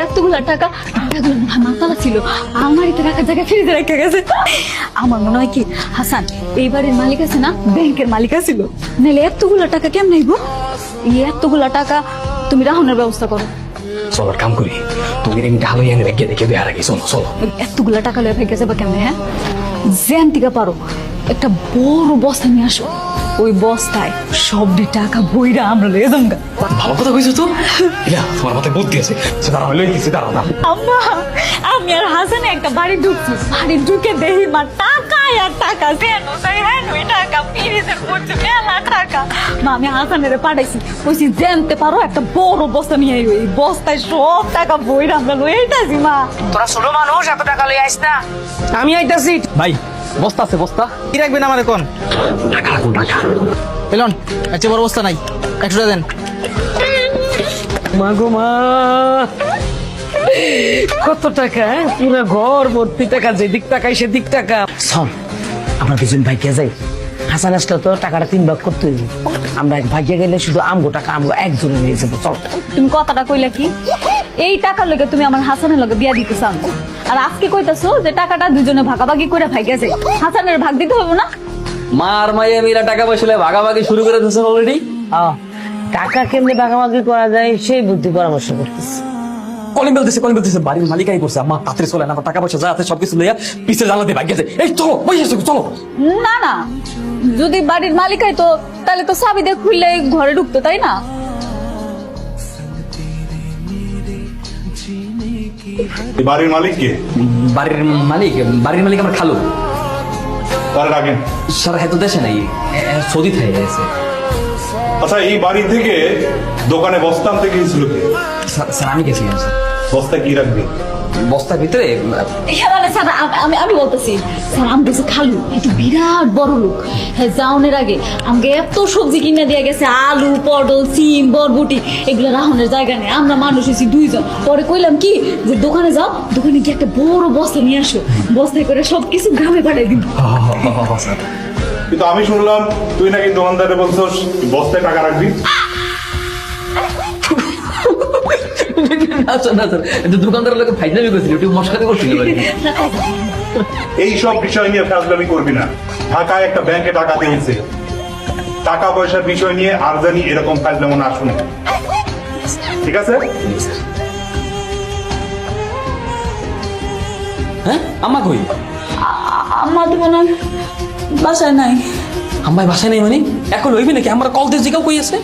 এতগুলা টাকা মাতালা ছিল আমারই রাখার জায়গায় ফ্রিজে রেখে গেছে। আমার মনে হয় কি হাসান এই বাড়ির মালিক আছে না, ব্যাংকের মালিক ছিল, নাহলে এতগুলা টাকা কেমন আইব? এই এতগুলা টাকা তুমি রাহনের ব্যবস্থা করো। চলো কাম করি, তুমি আমি ঢালো এনে রেখে দেখে দেওয়ার আগে চলো চলো। এতগুলা টাকা লয়ে ভেঙে যাবে কেমনে? হ্যাঁ, জ্যান থেকে পারো একটা বড় বস্তা নিয়ে আসো, ওই বস্তায় সবটি টাকা বইরা আমরা লয়ে যাবো। ভালো কথা কইছো তো, ইলা তোমার মাথায় বুদ্ধি আছে। দাঁড়াও হইলো কিছু দাঁড়াও না। আম্মা, আমি আর হাসানে একটা বাড়ি ঢুকছি, বাড়ি ঢুকে দেখি মা টাকা আর টাকা, ওই টাকা ফ্রিজের পড়ছে মেলা টাকা। মা আমি হাসানের পাঠাইছি, কইছি জানতে পারো একটা বড় বস্তা নিয়ে আইও, এই বস্তায় সব টাকা বইরা আমরা লয়ে আইতাছি। মা তোরা ছোট মানুষ, এত টাকা লই আইস না। আমি আইতাছি ভাই, বস্তা আছে বস্তা। কি রাখবেন আমার এখন? টাকা রাখুন টাকা। এলন, আচ্ছা বড় বস্তা নাই, 100 টাকা দেন। মা গো মা, কত টাকা! পুরো ঘর ভর্তি টাকা, যেদিক টাকাই সেদিক টাকা। শোন, আমরা দুজন ভাইকে যাই। হাসান আসলে তো টাকাটা 3 ভাগ করতে হইব। আমরা এক ভাইকে গেলে শুধু আমগো টাকা আমগো একজনে নিয়ে যাবো। চল। তুমি কথাটা কইলা কি? এই টাকার লগে তুমি আমার হাসানের লগে বিয়া দিতে চাও, আর আজকে কইতাছো যে টাকাটা দুজনে ভাগাভাগি করে ভাইগে যায়, হাসানের ভাগ দিতে হবে না? মার মাইয়া মিলা টাকা পয়সা ভাগাভাগি শুরু করে দিয়েছেন অলরেডি। টাকা কেমনে ভাগাভাগি করা যায় সেই বুদ্ধি পরামর্শ করতেছি। কলিং বেলতেছে বাড়ির মালিকাই করছে। আমার তাড়াতাড়ি চলে না, টাকা পয়সা যা আছে সবকিছু লইয়া পিছে জানাতে ভাগ গেছে। এই চলো পয়সা চলো। না না, যদি বাড়ির মালিকাই তো তাহলে তো চাবি দিয়ে খুললে ঘরে ঢুকতো, তাই না? বাড়ির মালিক কে? বাড়ির মালিক আমার খালু। তার আগে স্যার হয়তো দেশে নাই, সৌদি থেকে গেছে। আচ্ছা, এই বাড়ি থেকে দোকানে বস্তা আনতে গিয়েছিল কে? স্যার আমি গেছিলাম স্যার। বস্তা কি রাখবে? বস্তার ভিতরে মানে স্যার আমি বলতেছি স্যার, আমি গেছি খালু, একটু বিরাট বড় লোক। হ্যাঁ, যাওনের আগে আমাকে এত সবজি কিনে দিয়ে গেছে, আলু পটল সিম বরবটি, এগুলো রাহনের জায়গা নেই। আমরা মানুষ হয়েছি 2 জন। পরে কইলাম কি যে দোকানে যাও, দোকানে গিয়ে একটা বড় বস্তা নিয়ে আসো, বস্তায় করে সবকিছু গ্রামে পাঠাই দিব। কিন্তু আমি শুনলাম তুই নাকি দোকানদারে বলছস বস্তায় টাকা রাখবি। দোকানদার লোক ফাইজলামি করছিল, একটু মশকারি করছিল। এই সব বিষয় নিয়ে ফাজলামি করবি না। ঢাকায় একটা ব্যাংকে টাকা দিয়েছে, টাকা পয়সার বিষয় নিয়ে আর জানি এরকম ফাজলামো না শুনে, ঠিক আছে? হ্যাঁ, আম্মা কই? আমার তো মনে হয় বাসায় নাই। আম্মাই বাসায় নেই মানে এখন হইবি নাকি? আমার কল দিয়ে জিগাও কই আছে?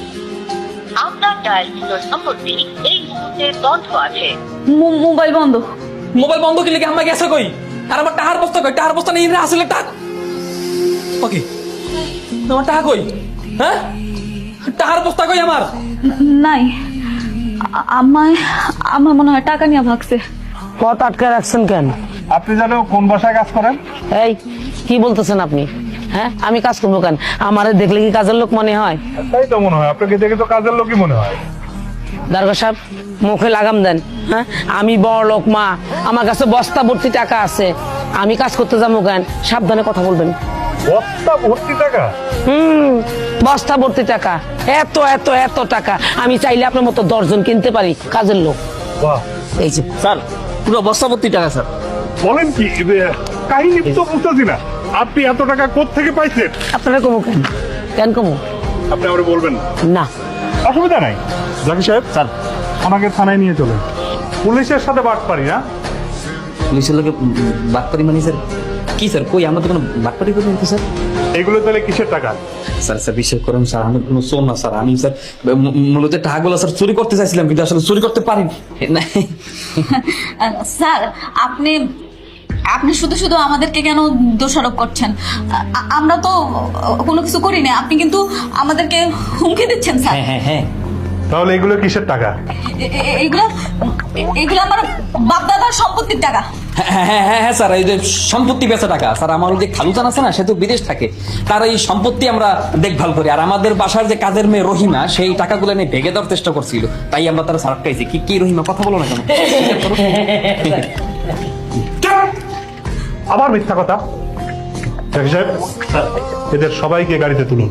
আপনার ডায়ালকৃত নম্বরটি এই মুহূর্তে বন্ধ আছে। মোবাইল বন্ধ। মোবাইল বন্ধ কি লেগে আম্মা গেছে কই? আর আমার টাকার বস্তা কই? টাকার বস্তা নেই আসলে টাকা। ওকে, আমার টাকা কই? হ্যাঁ, টাকার বস্তা কই আমার? নাই, আমার মনে হয় টাকা নিয়ে ভাগছে। পথ আটকে রাখছেন কেন? আপনি জানো কোন বাসায় কাজ করেন? এই কি বলতেছেন আপনি? হ্যাঁ, আমি কাজ করবো কেন? আমারে দেখলে কি কাজের লোক মনে হয়? তাই তো মনে হয়, আপনাকে দেখে তো কাজের লোকই মনে হয়। দারোগা সাহেব, মুখে লাগাম দেন। হ্যাঁ, আমি বড় লোক মা, আমার কাছে বস্তা ভর্তি টাকা আছে, আমি কাজ করতে যাবো কেন? সাবধানে কথা বলবেন। বস্তা ভর্তি টাকা? বস্তা ভর্তি টাকা, এত এত এত টাকা আমি চাইলে আপনার মতো 10 জন কিনতে পারি কাজের লোক। বাহ, এই যে স্যার পুরো বস্তা ভর্তি টাকা স্যার। বলেন কি? কাহিনী তো বুঝতেছি না। আপনি এত টাকা কোত্থেকে পাইছেন? আপনারা কমু কেন? কেন কমু? আপনি আমার বলবেন না। না, অসুবিধা নাই। জাকি সাহেব, স্যার আমাকে থানায় নিয়ে চলেন। পুলিশের সাথে বাট পারি না। পুলিশের লোকে বাটপারি মানে স্যার কি? স্যার কই, আমরা তো কোনো বাটপারি করি না স্যার। এগুলো তাহলে কিসের টাকা? স্যার বিশ্বাস করেন স্যার, আমি কোনো চোর না স্যার। আমি স্যার মূলত টাকাগুলো স্যার চুরি করতে চাইছিলাম, কিন্তু আসলে চুরি করতে পারিনি। স্যার আপনি শুধু শুধু আমাদেরকে কেন দোষারোপ করছেন? আমরা তো কোনো কিছু করি না, আপনি কিন্তু আমাদেরকে হুমকি দিচ্ছেন স্যার। হ্যাঁ হ্যাঁ, তাহলে এগুলো কিসের টাকা? এগুলো আমার বাপদাদার সম্পত্তির টাকা। হ্যাঁ হ্যাঁ হ্যাঁ হ্যাঁ স্যার, এই যে সম্পত্তি বেচা টাকা স্যার। আমার যে খালুজান আছে না, সে তো বিদেশ থাকে, তার এই সম্পত্তি আমরা দেখভাল করি। আর আমাদের বাসার যে কাজের মেয়ে রহিমা, সেই টাকাগুলো নিয়ে ভেঙে দেওয়ার চেষ্টা করছিল, তাই আমরা তারা সারাপ খাইছি। কি রহিমা, কথা বলো না কেন? আবার মিথ্যা কথা। জাকি সাহেব, এদের সবাইকে গাড়িতে তুলুন।